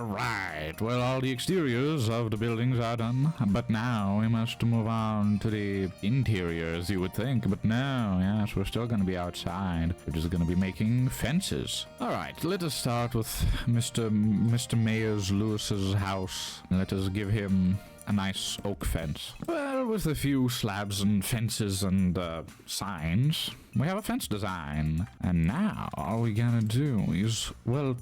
Alright, well, all the exteriors of the buildings are done, but now we must move on to the interiors, you would think. But no, yes, we're still gonna be outside. We're just gonna be making fences. Alright, let us start with Mr. Mayor's Lewis's house. Let us give him a nice oak fence. Well, with a few slabs and fences and signs, we have a fence design. And now all we gotta do is, well,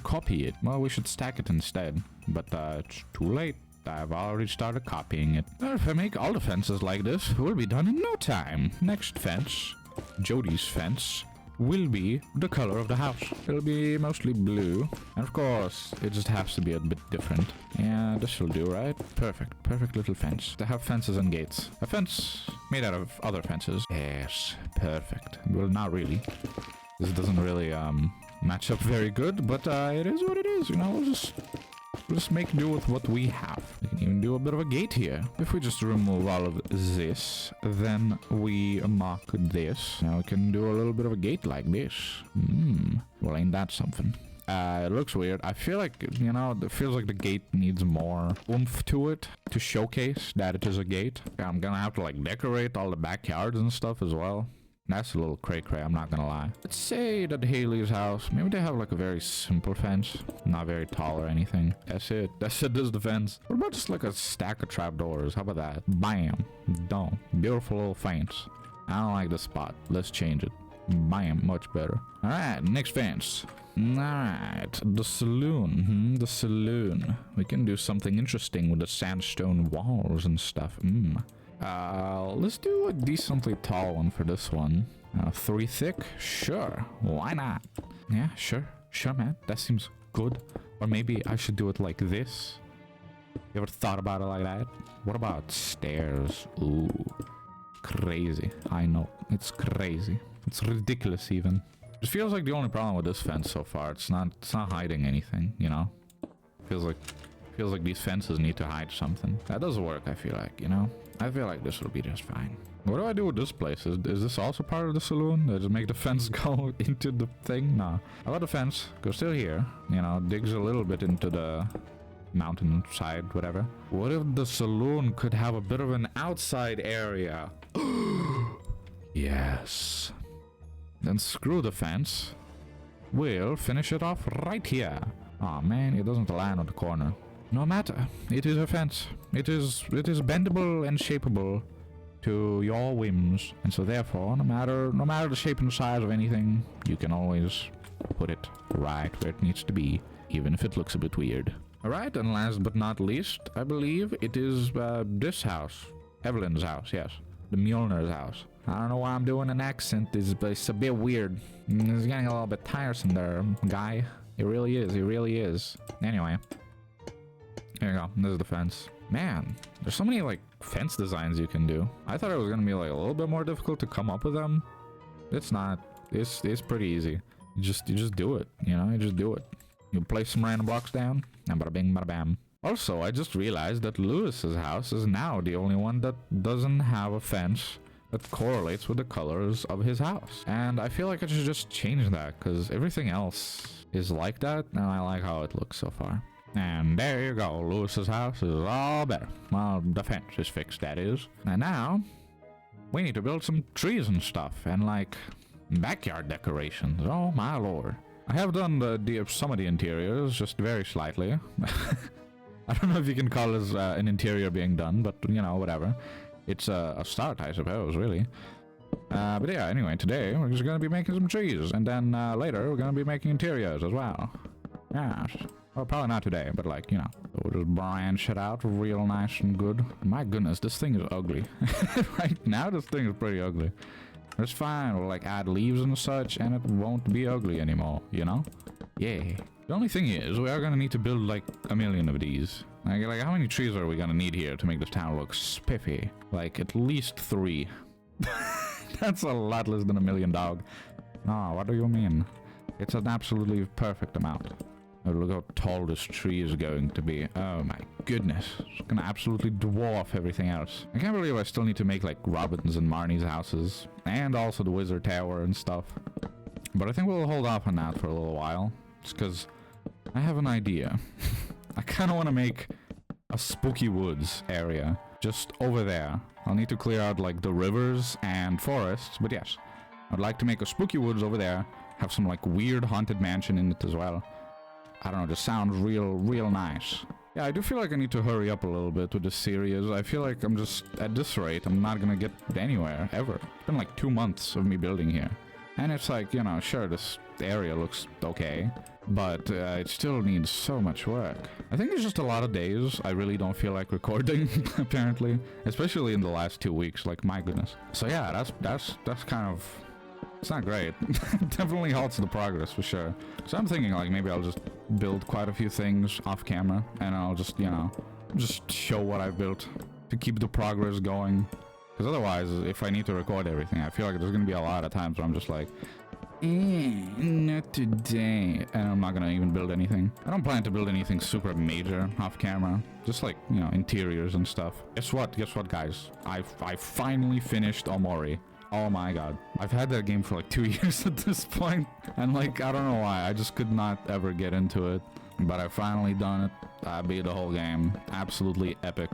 copy it. Well, we should stack it instead, but it's too late. I've already started copying it. Well, if I make all the fences like this, we'll be done in no time. Next fence, Jody's fence, will be the color of the house. It'll be mostly blue. And of course, it just has to be a bit different. Yeah, this will do, right? Perfect. Perfect little fence. They have fences and gates. A fence made out of other fences. Yes, perfect. Well, not really. This doesn't really match up very good, but it is what it is, you know? We'll just make do with what we have. We can even do a bit of a gate here. If we just remove all of this, then we mark this. Now we can do a little bit of a gate like this. Well, ain't that something? It looks weird. I feel like, you know, it feels like the gate needs more oomph to it to showcase that it is a gate. I'm gonna have to, like, decorate all the backyards and stuff as well. That's a little cray-cray, I'm not gonna lie. Let's say that Haley's house, maybe they have like a very simple fence. Not very tall or anything. That's it. That's it, there's the fence. What about just like a stack of trapdoors? How about that? Bam. Done. Beautiful little fence. I don't like this spot. Let's change it. Bam. Much better. Alright, next fence. Alright, the saloon. The saloon. We can do something interesting with the sandstone walls and stuff. Let's do a decently tall one for this one. 3 thick? Sure. Why not? Yeah, sure. Sure, man. That seems good. Or maybe I should do it like this. You ever thought about it like that? What about stairs? Ooh. Crazy. I know. It's crazy. It's ridiculous even. It feels like the only problem with this fence so far. It's not hiding anything, you know? Feels like these fences need to hide something. That does work, I feel like, you know? I feel like this will be just fine. What do I do with this place? Is this also part of the saloon? Does it make the fence go into the thing? No. How about the fence? Go still here. You know, digs a little bit into the mountain side, whatever. What if the saloon could have a bit of an outside area? Yes. Then screw the fence. We'll finish it off right here. Oh man, it doesn't land on the corner. No matter, it is a fence. It is bendable and shapeable to your whims, and so therefore, no matter the shape and size of anything, you can always put it right where it needs to be, even if it looks a bit weird. All right, and last but not least, I believe it is this house, Evelyn's house. Yes, the Mjolnir's house. I don't know why I'm doing an accent. It's a bit weird. It's getting a little bit tiresome there, guy. It really is. It really is. Anyway. Here you go. This is the fence. Man, there's so many, like, fence designs you can do. I thought it was gonna be, like, a little bit more difficult to come up with them. It's not. It's pretty easy. You just do it, you know? You just do it. You place some random blocks down, and bada bing, bada bam. Also, I just realized that Lewis's house is now the only one that doesn't have a fence that correlates with the colors of his house. And I feel like I should just change that, because everything else is like that, and I like how it looks so far. And there you go, Lewis's house is all better. Well, the fence is fixed, that is. And now, we need to build some trees and stuff, and like, backyard decorations. Oh my lord. I have done some of the interiors, just very slightly. I don't know if you can call this an interior being done, but you know, whatever. It's a start, I suppose, really. But yeah, anyway, today we're just gonna be making some trees, and then later we're gonna be making interiors as well. Yes. Well, probably not today, but like, you know, we'll just branch it out real nice and good. My goodness, this thing is ugly. Right now, this thing is pretty ugly. It's fine, we'll like add leaves and such, and it won't be ugly anymore, you know? Yay. The only thing is, we are gonna need to build like a million of these. Like how many trees are we gonna need here to make this town look spiffy? Like, at least 3. That's a lot less than 1 million, dog. Oh, what do you mean? It's an absolutely perfect amount. Oh, look how tall this tree is going to be. Oh my goodness. It's gonna absolutely dwarf everything else. I can't believe I still need to make like Robin's and Marnie's houses. And also the Wizard Tower and stuff. But I think we'll hold off on that for a little while. Just because I have an idea. I kind of want to make a spooky woods area just over there. I'll need to clear out like the rivers and forests, but yes, I'd like to make a spooky woods over there, have some like weird haunted mansion in it as well. I don't know, just sounds real nice. Yeah, I do feel like I need to hurry up a little bit with this series. I feel like I'm just, at this rate, I'm not gonna get anywhere, ever. It's been like 2 months of me building here. And it's like, you know, sure, this area looks okay, but it still needs so much work. I think there's just a lot of days I really don't feel like recording, apparently. Especially in the last 2 weeks, like, my goodness. So yeah, that's kind of... It's not great. Definitely halts the progress, for sure. So I'm thinking, like, maybe I'll just build quite a few things off camera, and I'll just, you know, just show what I've built to keep the progress going. Because otherwise, if I need to record everything, I feel like there's going to be a lot of times where I'm just like, not today. And I'm not going to even build anything. I don't plan to build anything super major off camera. Just like, you know, interiors and stuff. Guess what? Guess what, guys? I finally finished Omori. Oh my god. I've had that game for like 2 years at this point. And like, I don't know why. I just could not ever get into it. But I finally done it. I beat the whole game. Absolutely epic.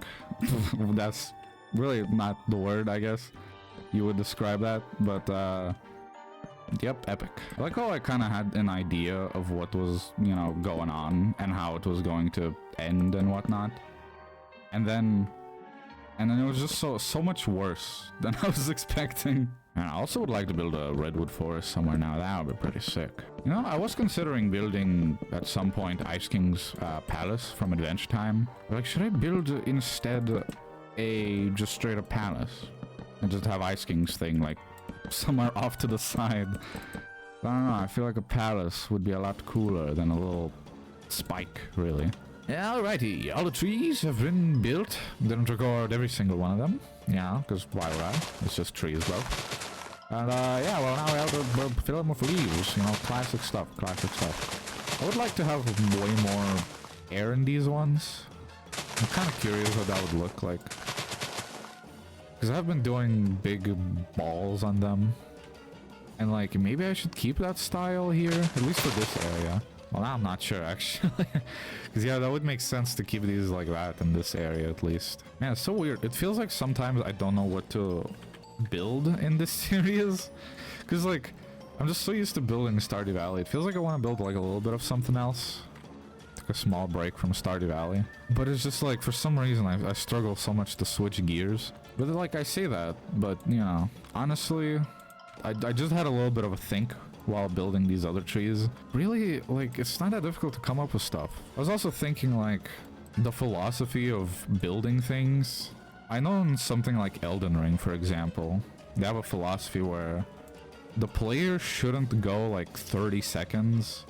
That's really not the word, I guess you would describe that. But, yep, epic. I like how I kind of had an idea of what was, you know, going on and how it was going to end and whatnot. And then it was just so much worse than I was expecting. And I also would like to build a redwood forest somewhere now. That would be pretty sick. You know, I was considering building at some point Ice King's palace from Adventure Time. Like, should I build instead a just straight up palace and just have Ice King's thing like somewhere off to the side? I don't know. I feel like a palace would be a lot cooler than a little spike, really. Alrighty, all the trees have been built. Didn't record every single one of them. Yeah, because why would I? It's just trees, bro. And yeah, well, now we have to fill them with leaves. You know, classic stuff, classic stuff. I would like to have way more air in these ones. I'm kind of curious what that would look like. Because I've been doing big balls on them. And like, maybe I should keep that style here, at least for this area. Well, now I'm not sure, actually. Because, yeah, that would make sense to keep these like that in this area, at least. Man, it's so weird. It feels like sometimes I don't know what to build in this series. Because, like, I'm just so used to building Stardew Valley. It feels like I want to build, like, a little bit of something else. Take a small break from Stardew Valley. But it's just, like, for some reason, I struggle so much to switch gears. But, like, I say that, but, you know, honestly, I just had a little bit of a think while building these other trees. Really, like, it's not that difficult to come up with stuff. I was also thinking, like, the philosophy of building things. I know in something like Elden Ring, for example, they have a philosophy where the player shouldn't go, like, 30 seconds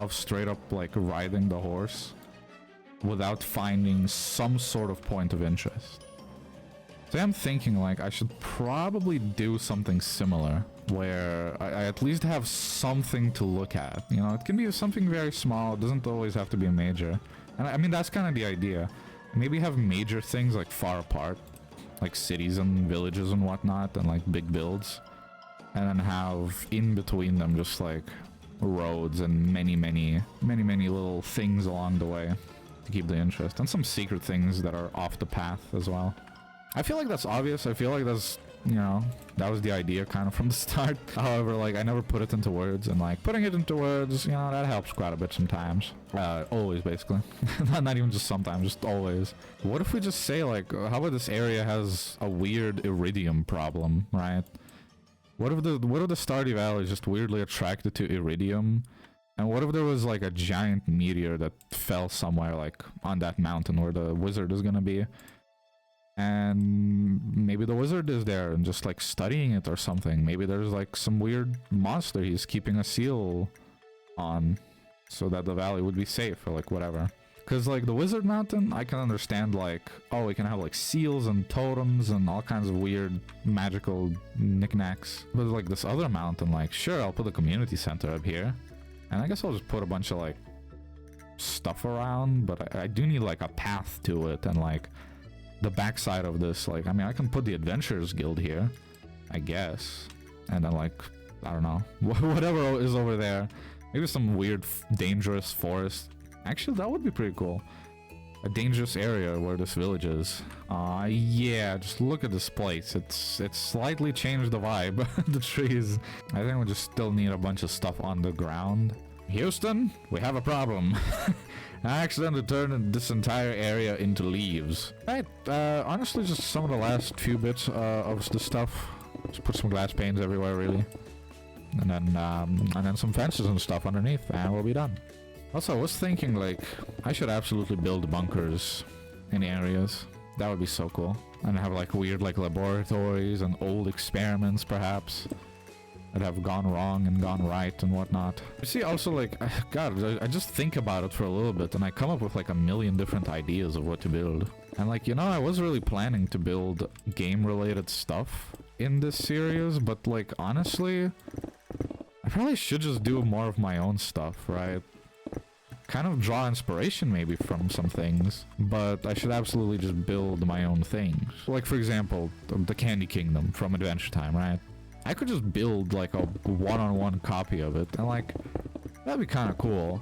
of straight up, like, riding the horse without finding some sort of point of interest. So I'm thinking, like, I should probably do something similar, where I at least have something to look at. You know, it can be something very small. It doesn't always have to be a major. And I mean, that's kind of the idea. Maybe have major things, like, far apart, like cities and villages and whatnot, and, like, big builds. And then have, in between them, just, like, roads and many little things along the way to keep the interest. And some secret things that are off the path as well. I feel like that's obvious. I feel like that's, you know, that was the idea kind of from the start. However, like, I never put it into words, and like putting it into words, you know, that helps quite a bit sometimes. Always, basically. Not even just sometimes, just always. What if we just say, like, how about this area has a weird iridium problem, right? What if the Stardew Valley is just weirdly attracted to iridium? And what if there was like a giant meteor that fell somewhere, like on that mountain where the wizard is gonna be? And maybe the wizard is there and just like studying it or something. Maybe there's like some weird monster he's keeping a seal on so that the valley would be safe or like whatever. Because like the wizard mountain, I can understand like, oh, we can have like seals and totems and all kinds of weird magical knickknacks. But like this other mountain, like, sure, I'll put a community center up here. And I guess I'll just put a bunch of like stuff around, but I do need like a path to it and like the backside of this. Like, I mean, I can put the Adventurers Guild here, I guess. And then like, I don't know, whatever is over there. Maybe some weird dangerous forest Actually, that would be pretty cool. A dangerous area where this village is. Yeah, just look at this place. It's slightly changed the vibe. The trees. I think we just still need a bunch of stuff on the ground. Houston, we have a problem. I accidentally turned this entire area into leaves. Right, honestly, just some of the last few bits of the stuff. Just put some glass panes everywhere, really. And then some fences and stuff underneath, and we'll be done. Also, I was thinking, like, I should absolutely build bunkers in areas. That would be so cool. And have, like, weird, like, laboratories and old experiments, perhaps, that have gone wrong and gone right and whatnot. You see, also, like, God, I just think about it for a little bit, and I come up with, like, a million different ideas of what to build. And, like, you know, I was really planning to build game-related stuff in this series, but, like, honestly, I probably should just do more of my own stuff, right? Kind of draw inspiration maybe from some things, but I should absolutely just build my own things. Like, for example, the Candy Kingdom from Adventure Time, right? I could just build like a one-on-one copy of it, and like, that'd be kind of cool.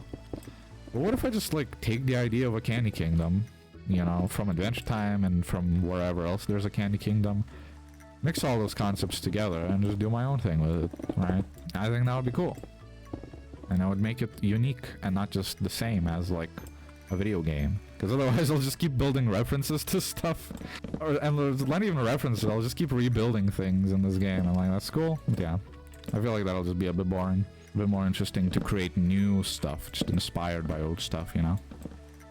But what if I just like take the idea of a Candy Kingdom, you know, from Adventure Time and from wherever else there's a Candy Kingdom, mix all those concepts together and just do my own thing with it, right? I think that would be cool. And I would make it unique and not just the same as like a video game. Because otherwise I'll just keep building references to stuff. And there's not even references, I'll just keep rebuilding things in this game. I'm like, that's cool. Yeah. I feel like that'll just be a bit boring. A bit more interesting to create new stuff, just inspired by old stuff, you know?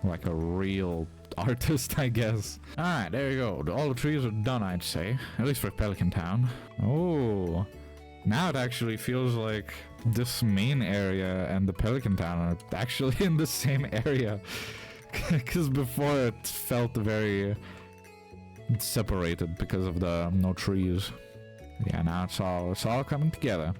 Like a real artist, I guess. Alright, there you go. All the trees are done, I'd say. At least for Pelican Town. Oh. Now it actually feels like this main area and the Pelican Town are actually in the same area. Because before it felt very separated because of the no trees. Yeah, now it's all coming together.